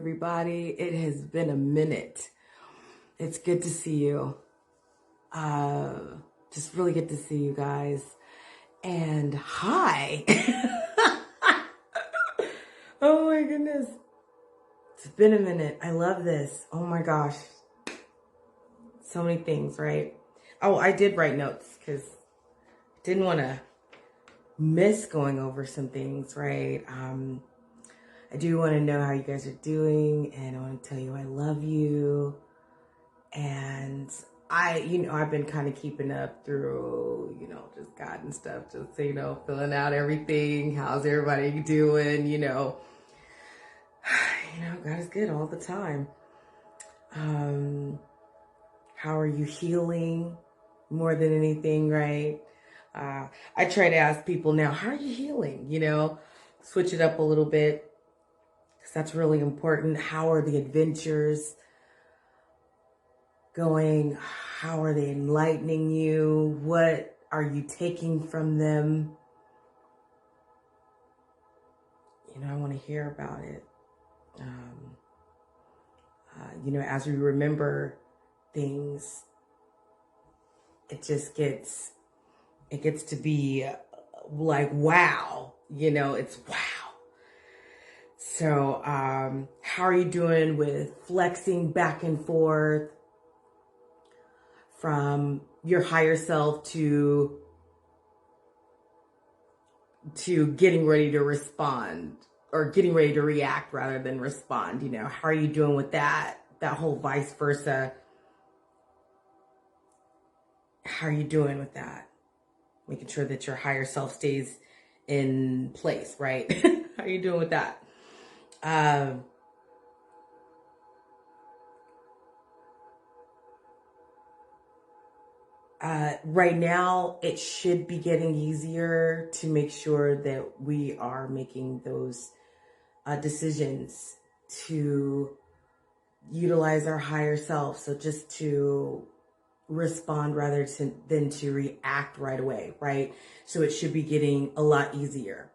everybody. It has been a minute. It's good to see you. Just really good to see you guys. And hi. Oh my goodness. It's been a minute. I love this. Oh my gosh. So many things, right? Oh, I did write notes because I didn't want to miss going over some things, right? I do want to know how you guys are doing, and I want to tell you I love you. And I've been kind of keeping up through, just God and stuff, just, filling out everything. How's everybody doing? God is good all the time. How are you healing more than anything, right? I try to ask people now, how are you healing? Switch it up a little bit. That's really important. How are the adventures going? How are they enlightening you? What are you taking from them? I want to hear about it. As we remember things, it gets to be like, wow, it's wow. So, how are you doing with flexing back and forth from your higher self to getting ready to respond, or getting ready to react rather than respond? How are you doing with that whole vice versa? How are you doing with that? Making sure that your higher self stays in place, right? How are you doing with that? Right now, it should be getting easier to make sure that we are making those decisions to utilize our higher self. So just to respond rather than to react right away, right? So it should be getting a lot easier.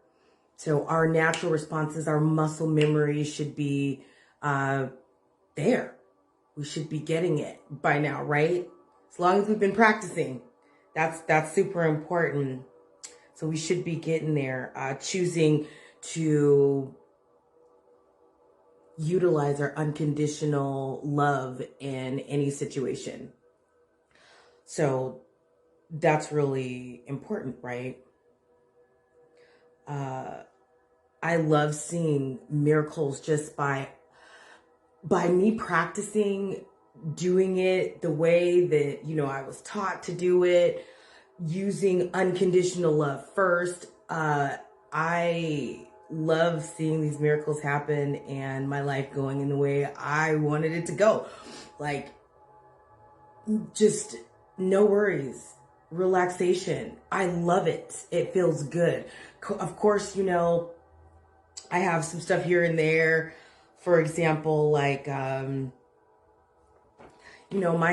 So our natural responses, our muscle memory should be there. We should be getting it by now, right? As long as we've been practicing, that's super important. So we should be getting there, choosing to utilize our unconditional love in any situation. So that's really important, right? I love seeing miracles just by me practicing, doing it the way that, I was taught to do it, using unconditional love first. I love seeing these miracles happen and my life going in the way I wanted it to go. Like, just no worries, relaxation. I love it. It feels good. Of course, I have some stuff here and there. For example, like, my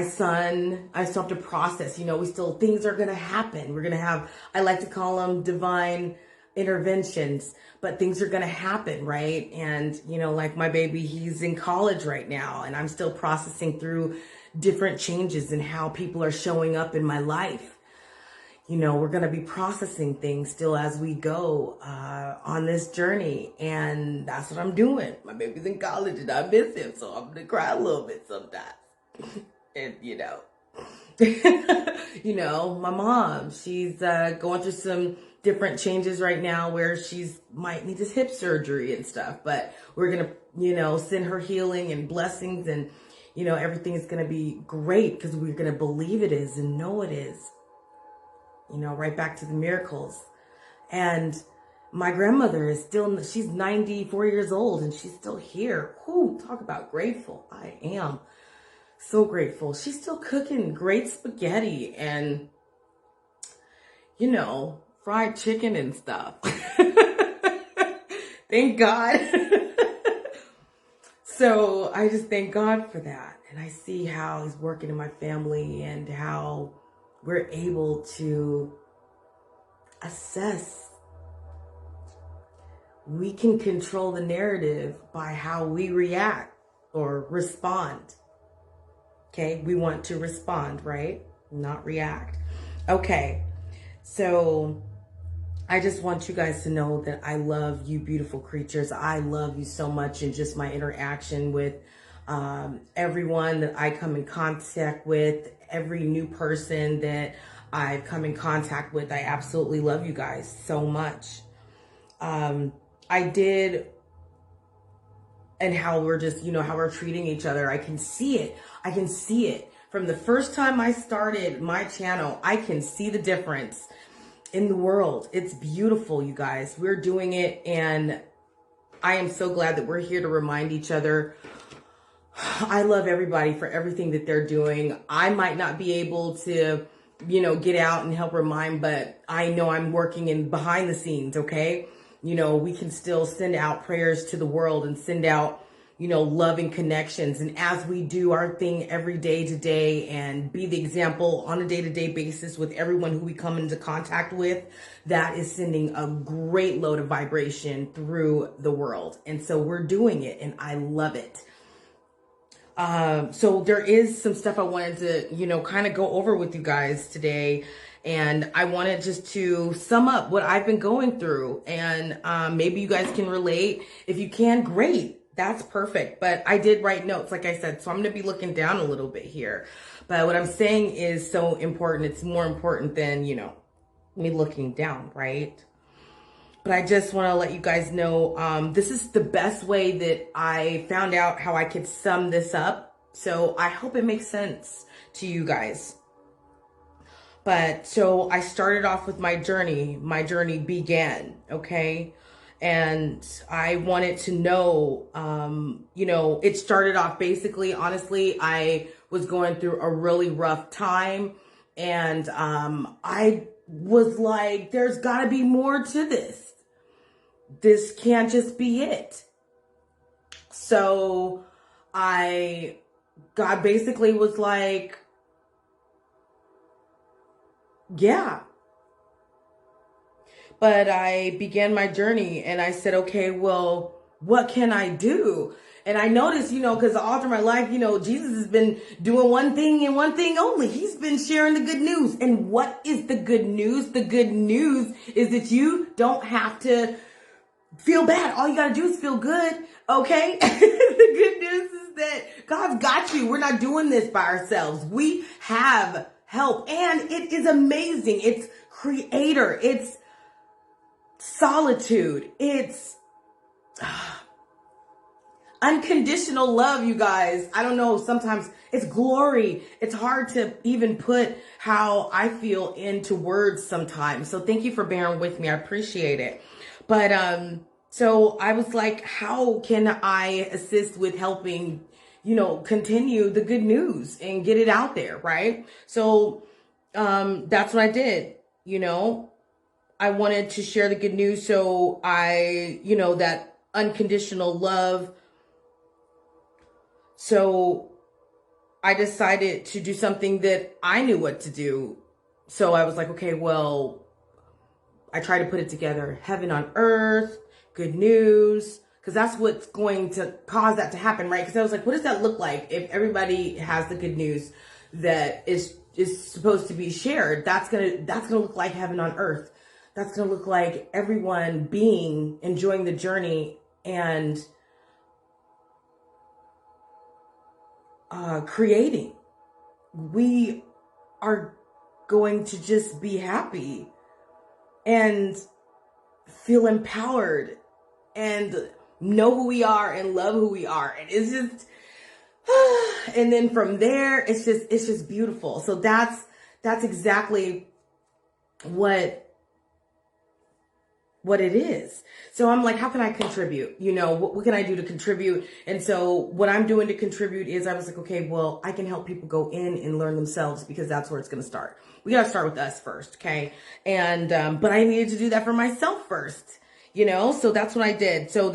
son, I still have to process, things are going to happen. We're going to have, I like to call them divine interventions, but things are going to happen, right? And, like my baby, he's in college right now, and I'm still processing through different changes in how people are showing up in my life. We're going to be processing things still as we go on this journey. And that's what I'm doing. My baby's in college and I miss him, so I'm going to cry a little bit sometimes. And, my mom, she's going through some different changes right now where she's might need this hip surgery and stuff. But we're going to, send her healing and blessings, and, everything is going to be great because we're going to believe it is and know it is. Right back to the miracles. And my grandmother is she's 94 years old and she's still here. Whew, talk about grateful. I am so grateful. She's still cooking great spaghetti and, fried chicken and stuff. Thank God. So I just thank God for that. And I see how He's working in my family and how we're able to assess we can control the narrative by how we react or respond. Okay, we want to respond, right? Not react. Okay, so I just want you guys to know that I love you, beautiful creatures. I love you so much, and just my interaction with everyone that I come in contact with, every new person that I've come in contact with. I absolutely love you guys so much. I did, and how we're just, how we're treating each other. I can see it. I can see it. From the first time I started my channel, I can see the difference in the world. It's beautiful, you guys. We're doing it, and I am so glad that we're here to remind each other. I love everybody for everything that they're doing. I might not be able to, get out and help remind, but I know I'm working in behind the scenes, okay? We can still send out prayers to the world and send out, loving connections. And as we do our thing every day to day and be the example on a day-to-day basis with everyone who we come into contact with, that is sending a great load of vibration through the world. And so we're doing it, and I love it. So there is some stuff I wanted to, kind of go over with you guys today. And I wanted just to sum up what I've been going through, and maybe you guys can relate. If you can, great. That's perfect. But I did write notes, like I said, so I'm going to be looking down a little bit here. But what I'm saying is so important. It's more important than, me looking down, right? But I just want to let you guys know, this is the best way that I found out how I could sum this up. So I hope it makes sense to you guys. But so I started off with my journey. My journey began, okay? And I wanted to know, it started off basically, honestly, I was going through a really rough time. And I was like, there's got to be more to this. This can't just be it. So God basically was like, yeah. But I began my journey, and I said, okay, well, what can I do? And I noticed, because all through my life, Jesus has been doing one thing and one thing only. He's been sharing the good news. And what is the good news? The good news is that you don't have to feel bad. All you got to do is feel good. Okay. The good news is that God's got you. We're not doing this by ourselves. We have help, and it is amazing. It's creator. It's solitude. It's unconditional love, you guys. I don't know. Sometimes it's glory. It's hard to even put how I feel into words sometimes. So thank you for bearing with me. I appreciate it. But, so I was like, how can I assist with helping, continue the good news and get it out there, right? So, that's what I did, I wanted to share the good news. So that unconditional love. So I decided to do something that I knew what to do. So I was like, okay, well, I try to put it together. Heaven on earth, good news, because that's what's going to cause that to happen, right? Because I was like, what does that look like if everybody has the good news that is supposed to be shared? That's gonna look like heaven on earth. That's gonna look like everyone enjoying the journey and creating. We are going to just be happy and feel empowered and know who we are and love who we are. And it's just, and then from there, it's just beautiful. So that's exactly what it is. So I'm like, how can I contribute? What can I do to contribute? And so what I'm doing to contribute is I was like, okay, well, I can help people go in and learn themselves, because that's where it's going to start. We got to start with us first. Okay. And, but I needed to do that for myself first, so that's what I did. So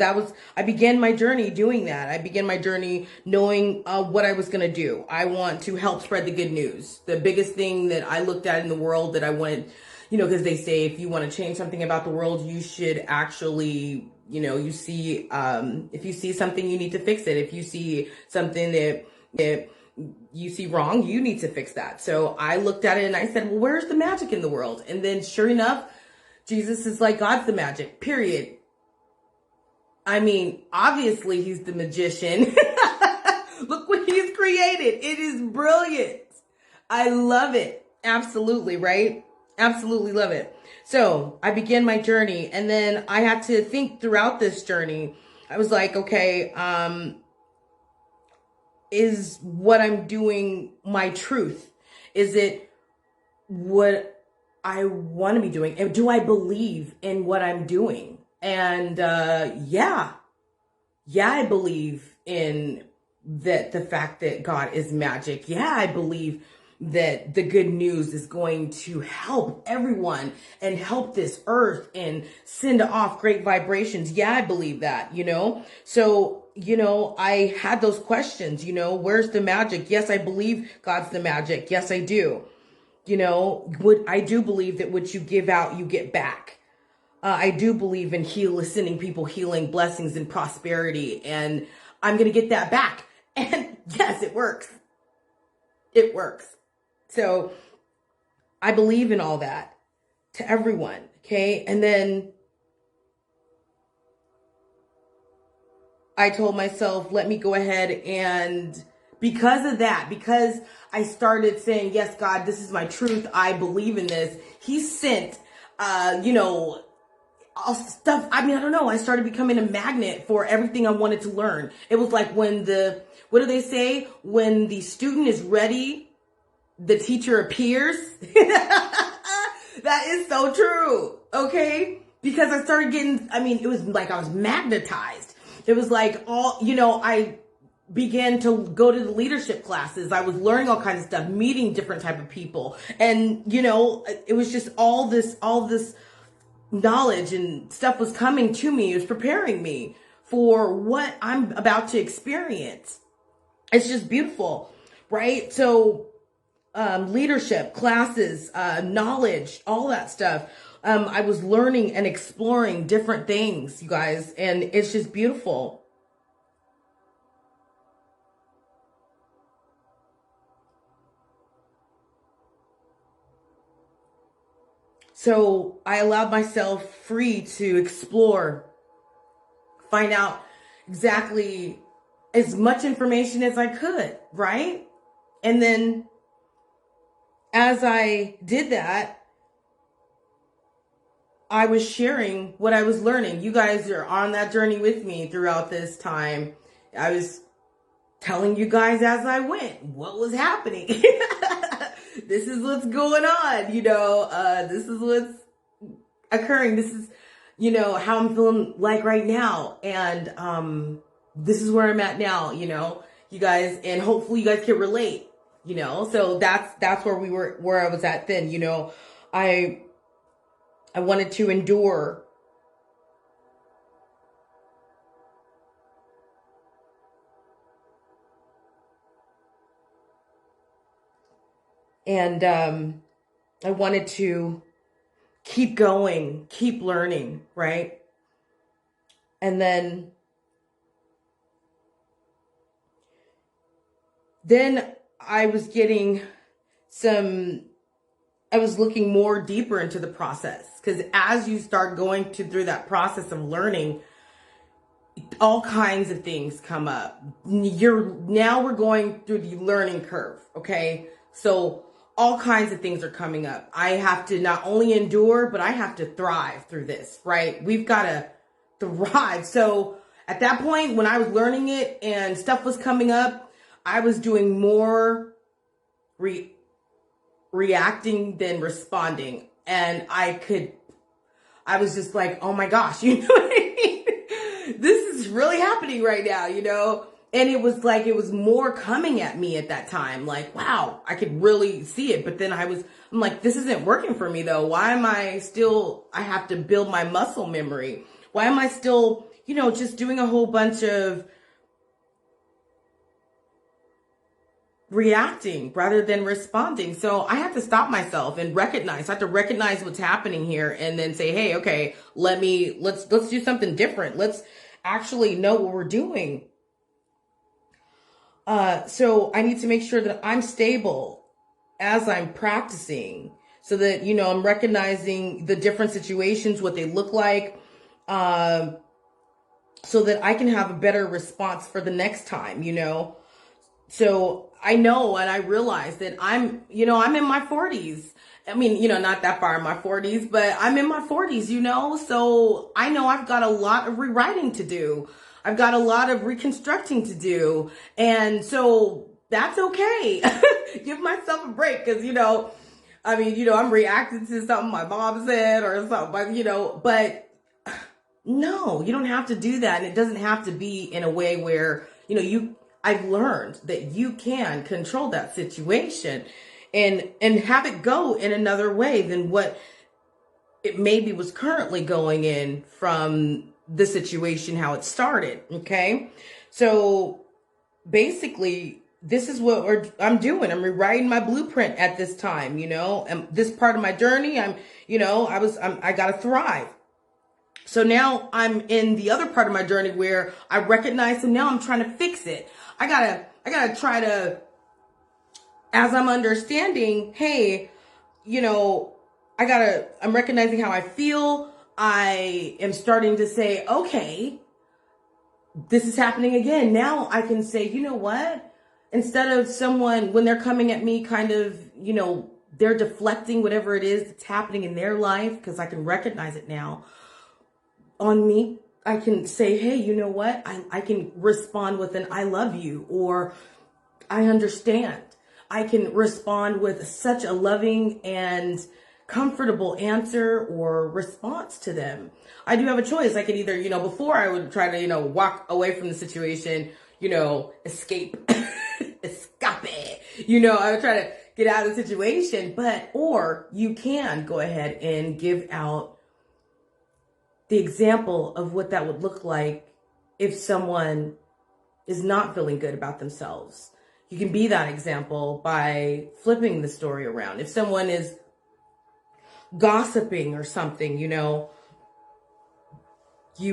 I began my journey doing that. I began my journey knowing what I was going to do. I want to help spread the good news. The biggest thing that I looked at in the world that I wanted, because they say if you want to change something about the world, you should actually, You see, if you see something, you need to fix it. If you see something that you see wrong, you need to fix that. So I looked at it and I said, well, where's the magic in the world? And then sure enough, Jesus is like, God's the magic, period. I mean, obviously he's the magician. Look what he's created. It is brilliant. I love it. Absolutely, right? Absolutely love it. So I began my journey, and then I had to think throughout this journey. I was like, okay, is what I'm doing my truth? Is it what I want to be doing? And do I believe in what I'm doing? And yeah, I believe in that, the fact that God is magic. Yeah, I believe that the good news is going to help everyone and help this earth and send off great vibrations. Yeah, I believe that, So, I had those questions, where's the magic? Yes, I believe God's the magic. Yes, I do. I do believe that what you give out, you get back. I do believe in sending people healing, blessings, and prosperity. And I'm going to get that back. And yes, it works. It works. So I believe in all that to everyone. Okay. And then I told myself, let me go ahead and because of that, because I started saying, yes, God, this is my truth. I believe in this. He sent, all stuff. I mean, I don't know. I started becoming a magnet for everything I wanted to learn. It was like what do they say? When the student is ready, the teacher appears. That is so true. Okay. Because I started it was like I was magnetized. It was like I began to go to the leadership classes. I was learning all kinds of stuff, meeting different type of people. And, it was just all this knowledge and stuff was coming to me. It was preparing me for what I'm about to experience. It's just beautiful, right? So, leadership, classes, knowledge, all that stuff. I was learning and exploring different things, you guys, and it's just beautiful. So I allowed myself free to explore, find out exactly as much information as I could, right? And then as I did that, I was sharing what I was learning. You guys are on that journey with me throughout this time. I was telling you guys as I went what was happening. This is what's going on, this is what's occurring. This is, how I'm feeling like right now. And this is where I'm at now, you guys, and hopefully you guys can relate, so that's where I was at then, I wanted to endure. And I wanted to keep going, keep learning, right? And then I was I was looking more deeper into the process, because as you start going through that process of learning, all kinds of things come up. Now we're going through the learning curve, okay? So all kinds of things are coming up. I have to not only endure, but I have to thrive through this, right? We've got to thrive. So at that point, when I was learning it and stuff was coming up, I was doing more reacting than responding. And I was just like, oh my gosh, you know what I mean? This is really happening right now, And it was like, it was more coming at me at that time. Like, wow, I could really see it. But then I'm like, this isn't working for me though. Why am I have to build my muscle memory. Why am I still, just doing a whole bunch of reacting rather than responding. So I have to stop myself and recognize. I have to recognize what's happening here and then say, hey, okay, let's do something different. Let's actually know what we're doing. So I need to make sure that I'm stable as I'm practicing so that, I'm recognizing the different situations, what they look like, so that I can have a better response for the next time, So I know and I realize that I'm in my 40s. I mean, not that far in my 40s, but I'm in my 40s, So I know I've got a lot of rewriting to do. I've got a lot of reconstructing to do. And so that's okay. Give myself a break because, I'm reacting to something my mom said or something, but no, you don't have to do that. And it doesn't have to be in a way where, I've learned that you can control that situation and have it go in another way than what it maybe was currently going in from the situation, how it started. Okay. So basically this is what I'm doing. I'm rewriting my blueprint at this time, and this part of my journey, I got to thrive. So now I'm in the other part of my journey where I recognize, and now I'm trying to fix it. I gotta try to, as I'm understanding, hey, I'm recognizing how I feel. I am starting to say, okay, this is happening again. Now I can say, you know what? Instead of someone, when they're coming at me kind of, they're deflecting whatever it is that's happening in their life, because I can recognize it now on me, I can say, hey, you know what? I can respond with an I love you, or I understand. I can respond with such a loving and comfortable answer or response to them. I do have a choice. I can either, before I would try to, walk away from the situation, escape, escape, I would try to get out of the situation, or you can go ahead and give out the example of what that would look like if someone is not feeling good about themselves. You can be that example by flipping the story around. If someone is gossiping or something, you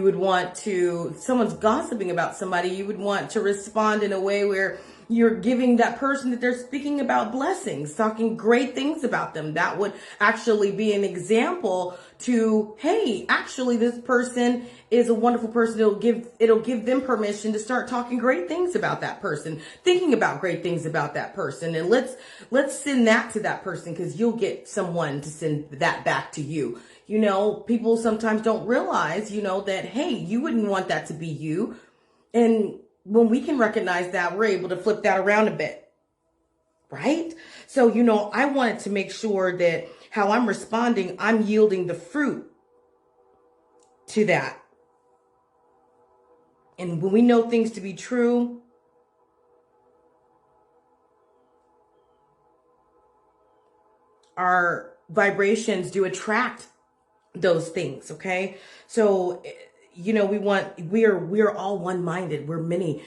would want to, if someone's gossiping about somebody, you would want to respond in a way where you're giving that person that they're speaking about blessings, talking great things about them. That would actually be an example to, hey, actually this person is a wonderful person. It'll give them permission to start talking great things about that person, thinking about great things about that person. And let's send that to that person, because you'll get someone to send that back to you. People sometimes don't realize, that, hey, you wouldn't want that to be you. And when we can recognize that, we're able to flip that around a bit, right? So, I wanted to make sure that how I'm responding, I'm yielding the fruit to that. And when we know things to be true, our vibrations do attract those things. Okay. So, we're all one-minded. We're many.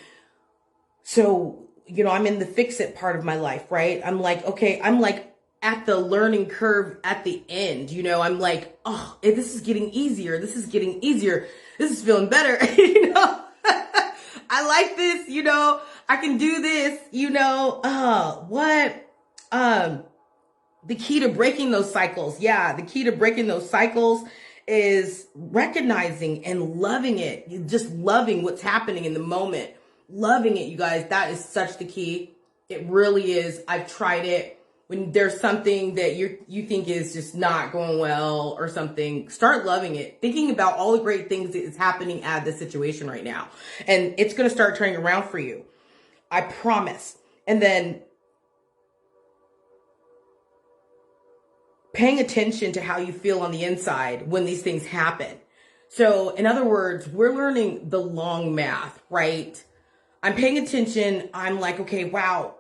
So, I'm in the fix it part of my life, right? I'm like, okay, I'm like at the learning curve at the end, I'm like, oh, this is getting easier. This is getting easier. This is feeling better. I like this, I can do this, the key to breaking those cycles. Yeah. The key to breaking those cycles is recognizing and loving it. Just loving what's happening in the moment. Loving it, you guys. That is such the key. It really is. I've tried it. When there's something that you think is just not going well or something, start loving it. Thinking about all the great things that is happening at the situation right now. And it's going to start turning around for you. I promise. And then paying attention to how you feel on the inside when these things happen. So in other words, we're learning the long math, right? I'm paying attention. I'm like, okay, wow.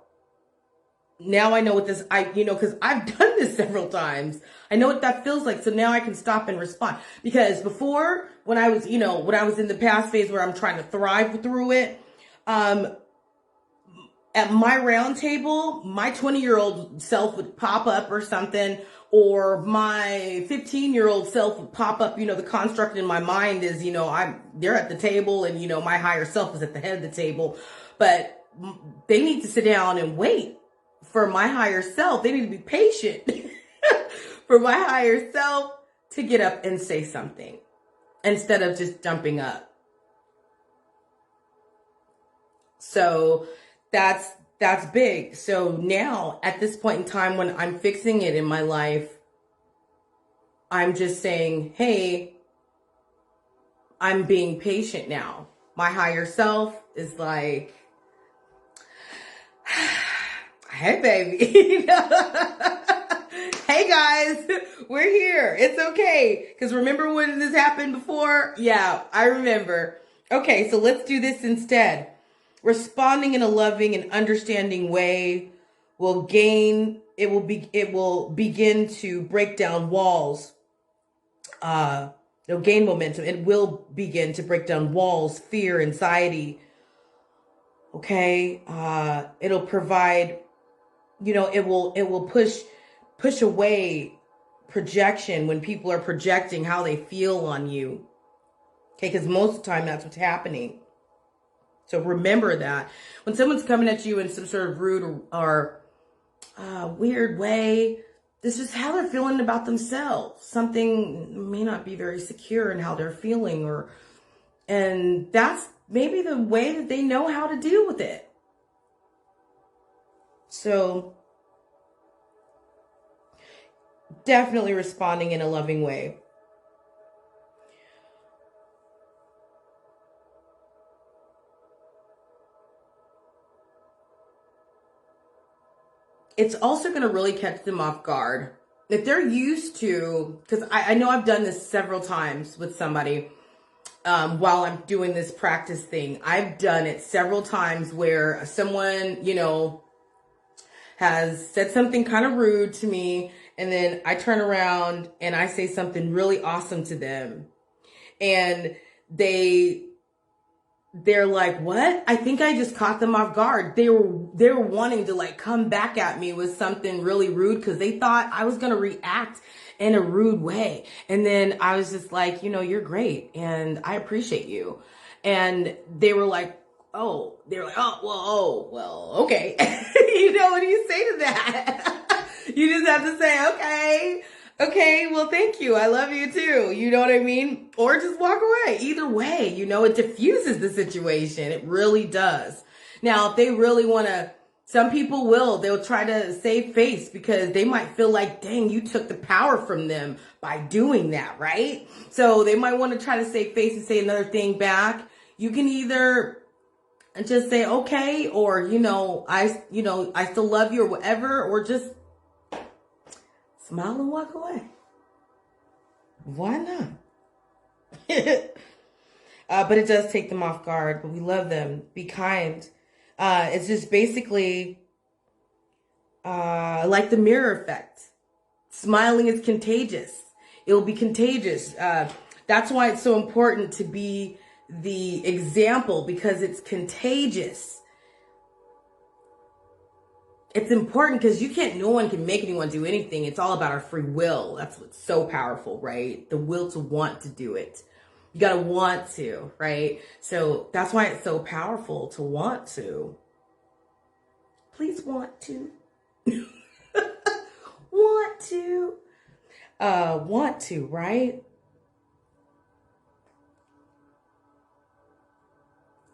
Now I know what this, because I've done this several times. I know what that feels like. So now I can stop and respond. Because before, when I was in the past phase where I'm trying to thrive through it, at my round table, my 20-year-old self would pop up or something, or my 15-year-old self would pop up. The construct in my mind is, they're at the table, and, my higher self is at the head of the table. But they need to sit down and wait for my higher self. They need to be patient for my higher self to get up and say something instead of just jumping up. So that's big. So now at this point in time, when I'm fixing it in my life, I'm just saying, hey, I'm being patient now. My higher self is like, hey, baby. Hey, guys, we're here. It's okay. Because remember when this happened before? Yeah, I remember. Okay, so let's do this instead. Responding in a loving and understanding way will begin to break down walls. It'll gain momentum. It will begin to break down walls, fear, anxiety. Okay. It'll provide, it will push away projection when people are projecting how they feel on you. Okay. Because most of the time that's what's happening. So remember that when someone's coming at you in some sort of rude or weird way, this is how they're feeling about themselves. Something may not be very secure in how they're feeling, and that's maybe the way that they know how to deal with it. So definitely responding in a loving way. It's also going to really catch them off guard. If they're used to, because I know I've done this several times with somebody while I'm doing this practice thing. I've done it several times where someone, has said something kind of rude to me, and then I turn around and I say something really awesome to them. And they're like, what? I think I just caught them off guard. They were wanting to like come back at me with something really rude because they thought I was going to react in a rude way. And then I was just like, you're great and I appreciate you. And they were like, oh, well, okay. What do you say to that? You just have to say, okay, well, thank you. I love you too. You know what I mean? Or just walk away. Either way, it diffuses the situation. It really does. Now, if they really want to, some people they'll try to save face because they might feel like, dang, you took the power from them by doing that, right? So they might want to try to save face and say another thing back. You can either just say, okay, or, I still love you or whatever, or just smile and walk away. Why not? But it does take them off guard, but we love them. Be kind. It's just basically like the mirror effect. Smiling is contagious. It will be contagious. That's why it's so important to be the example, because it's contagious. It's important because no one can make anyone do anything. It's all about our free will. That's what's so powerful, right? The will to want to do it. You got to want to, right? So that's why it's so powerful to want to. Please want to. Want to. Want to, right?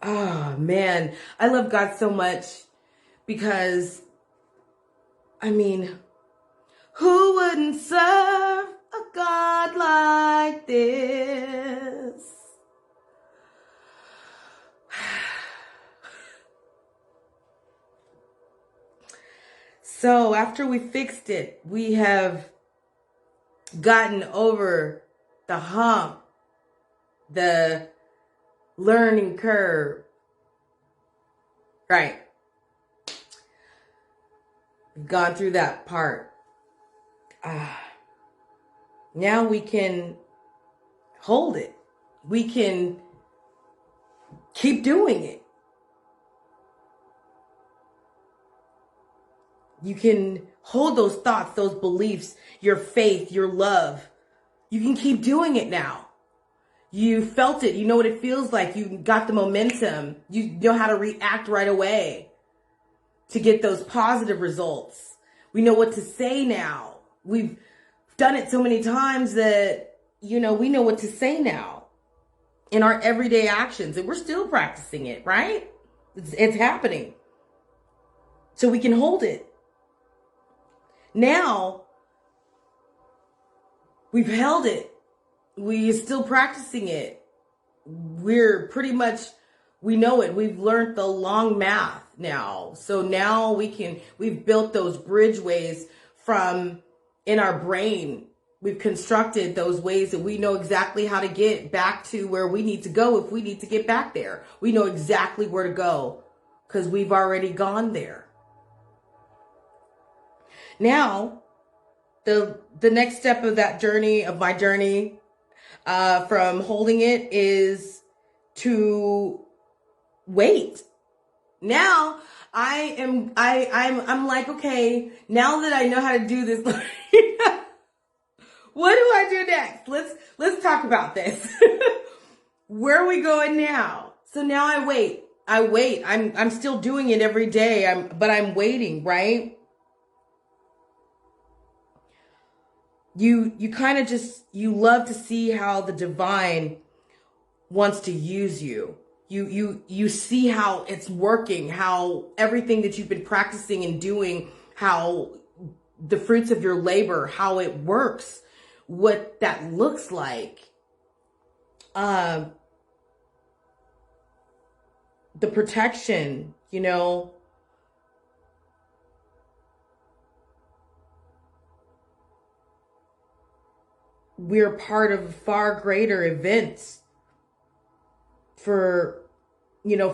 Oh, man. I love God so much because, who wouldn't serve a God like this? So after we fixed it, we have gotten over the hump, the learning curve. Right. We've gone through that part. Now we can hold it. We can keep doing it. You can hold those thoughts, those beliefs, your faith, your love. You can keep doing it now. You felt it. You know what it feels like. You got the momentum. You know how to react right away to get those positive results. We know what to say now. We've done it so many times that, we know what to say now in our everyday actions, and we're still practicing it, right? It's happening. So we can hold it. Now, we've held it. We're still practicing it. We're pretty much, we know it. We've learned the long math now. So now we've built those bridgeways from in our brain. We've constructed those ways that we know exactly how to get back to where we need to go if we need to get back there. We know exactly where to go because we've already gone there. Now, the next step of that journey, of my journey, from holding it, is to wait. Now I'm like, okay, now that I know how to do this, what do I do next? Let's talk about this. Where are we going now? So now I wait. I'm still doing it every day. But I'm waiting, right? You kind of you love to see how the divine wants to use you. You see how it's working, how everything that you've been practicing and doing, how the fruits of your labor, how it works, what that looks like. The protection, we're part of far greater events for,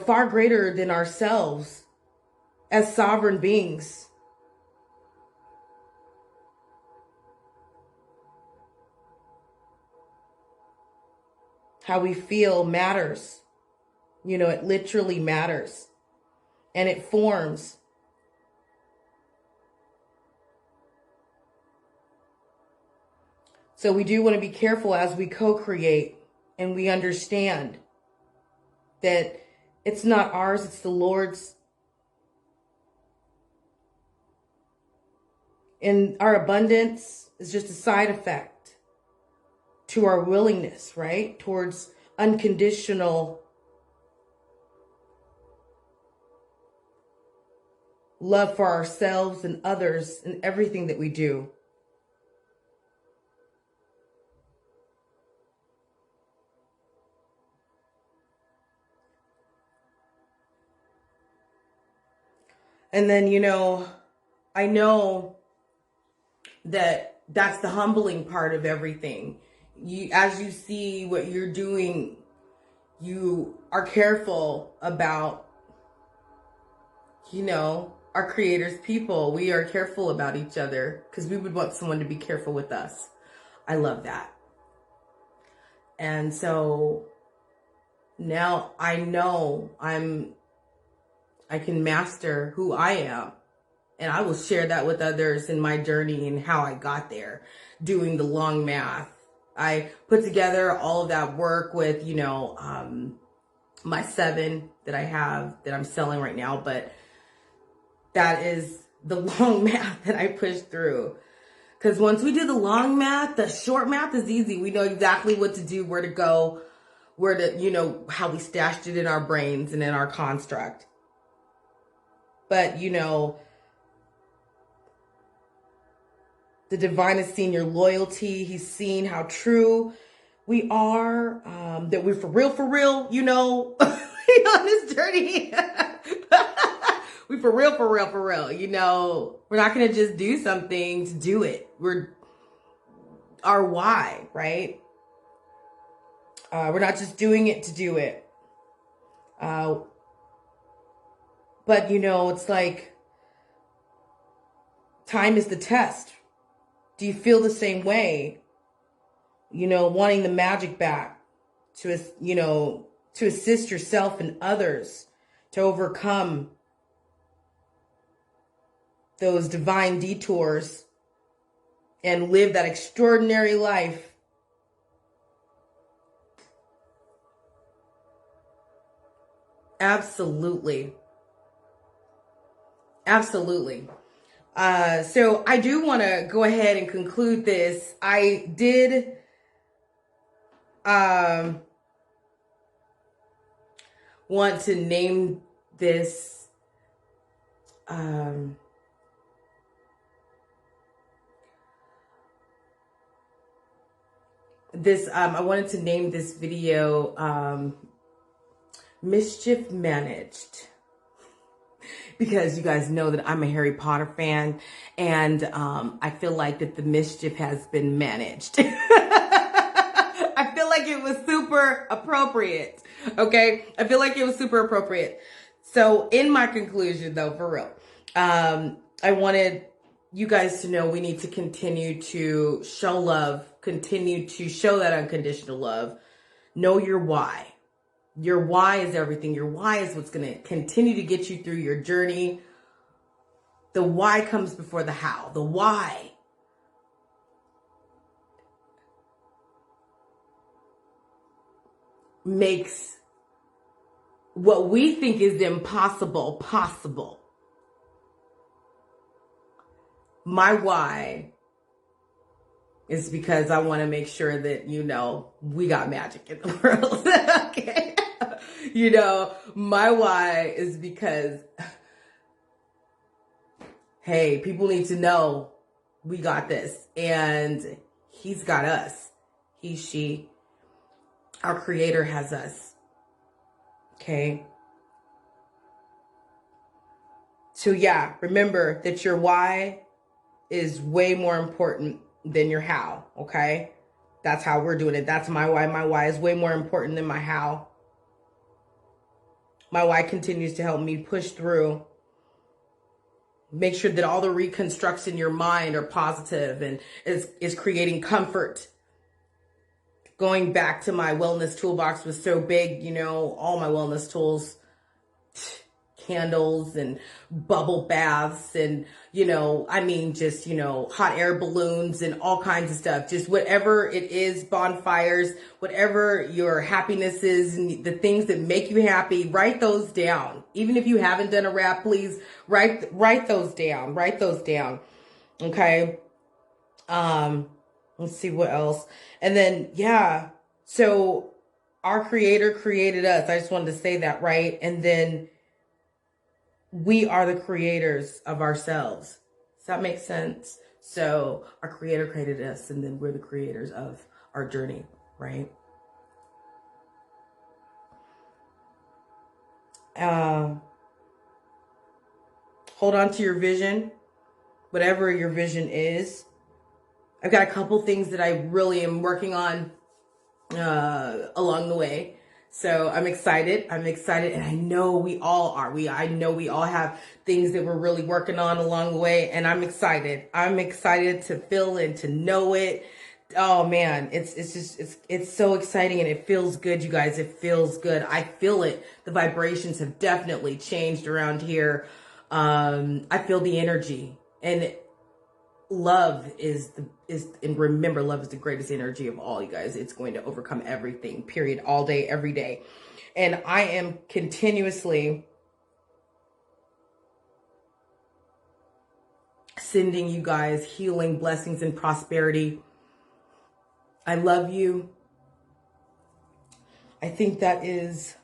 far greater than ourselves as sovereign beings. How we feel matters. It literally matters. And it forms. So we do want to be careful as we co-create, and we understand that it's not ours, it's the Lord's. And our abundance is just a side effect to our willingness, right? Towards unconditional love for ourselves and others and everything that we do. And then, I know that that's the humbling part of everything. As you see what you're doing, you are careful about, our Creator's people. We are careful about each other because we would want someone to be careful with us. I love that. And so now I know I can master who I am. And I will share that with others in my journey and how I got there, doing the long math. I put together all of that work with, my 7 that I have that I'm selling right now. But that is the long math that I pushed through. Because once we do the long math, the short math is easy. We know exactly what to do, where to go, where to, how we stashed it in our brains and in our construct. But, the divine has seen your loyalty. He's seen how true we are, that we're for real, on this journey. We for real. We're not going to just do something to do it. We're our why, right? We're not just doing it to do it. But, it's like time is the test. Do you feel the same way? Wanting the magic back to assist yourself and others to overcome those divine detours and live that extraordinary life. Absolutely. Absolutely. So I do want to go ahead and conclude this. I did want to name this I wanted to name this video Mischief Managed, because you guys know that I'm a Harry Potter fan, and I feel like that the mischief has been managed. I feel like it was super appropriate. Okay, I feel like it was super appropriate. So in my conclusion, though, for real, I wanted you guys to know we need to continue to show love, continue to show that unconditional love. Know your why. Your why is everything. Your why is what's going to continue to get you through your journey. The why comes before the how. The why makes what we think is impossible possible. My why is because I want to make sure that, you know, we got magic in the world. Okay. You know, my why is because, hey, people need to know we got this, and he's got us. He, she, our creator has us. Okay. So yeah, remember that your why is way more important than your how. Okay. That's how we're doing it. That's my why. My why is way more important than my how. My why continues to help me push through. Make sure that all the reconstructs in your mind are positive and is creating comfort. Going back to my wellness toolbox was so big, you know, all my wellness tools, candles and bubble baths and, you know, I mean, just, you know, hot air balloons and all kinds of stuff. Just whatever it is, bonfires, whatever your happiness is, and the things that make you happy, write those down. Even if you haven't done a rap, please write those down. Write those down. Okay. Let's see what else. And then, yeah. So our creator created us. I just wanted to say that, right? And then we are the creators of ourselves. Does that make sense? So our creator created us, and then we're the creators of our journey, right? Hold on to your vision, whatever your vision is. I've got a couple things that I really am working on along the way. So I'm excited. And I know we all are. I know we all have things that we're really working on along the way, and I'm excited. I'm excited to feel and to know it. Oh man, it's so exciting, and it feels good, you guys. It feels good. I feel it. The vibrations have definitely changed around here. I feel the energy, and love and remember, love is the greatest energy of all, you guys. It's going to overcome everything, period, all day, every day. And I am continuously sending you guys healing, blessings, and prosperity. I love you. I think that is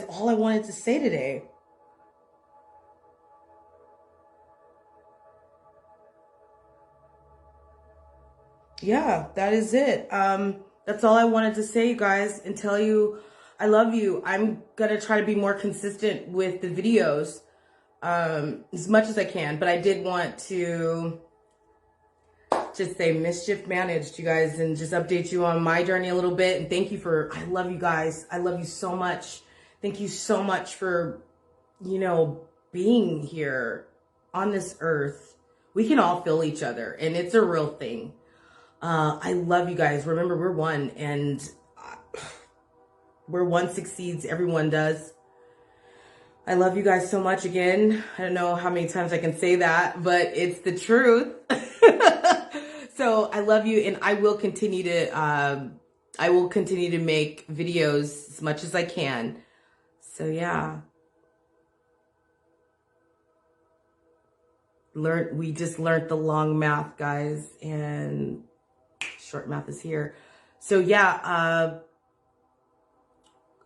all I wanted to say today. Yeah, that is it. That's all I wanted to say, you guys, and tell you I love you. I'm gonna try to be more consistent with the videos as much as I can, but I did want to just say mischief managed, you guys, and just update you on my journey a little bit. And thank you I love you guys. I love you so much. Thank you so much for, you know, being here on this earth. We can all feel each other, and it's a real thing. I love you guys. Remember, we're one, and where one succeeds, everyone does. I love you guys so much again. I don't know how many times I can say that, but it's the truth. So I love you, and I will continue to make videos as much as I can. So yeah. We just learned the long math, guys, and short math is here. So yeah,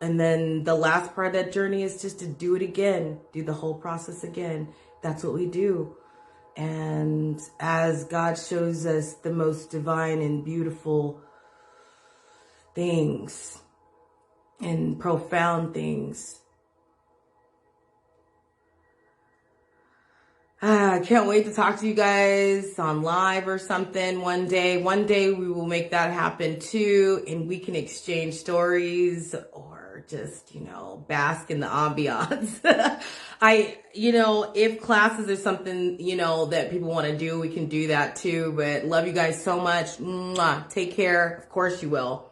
and then the last part of that journey is just to do it again, do the whole process again. That's what we do. And as God shows us the most divine and beautiful things and profound things, I can't wait to talk to you guys on live or something one day. One day we will make that happen too, and we can exchange stories or just, bask in the ambiance. If classes are something, that people want to do, we can do that too. But love you guys so much. Mwah. Take care. Of course you will.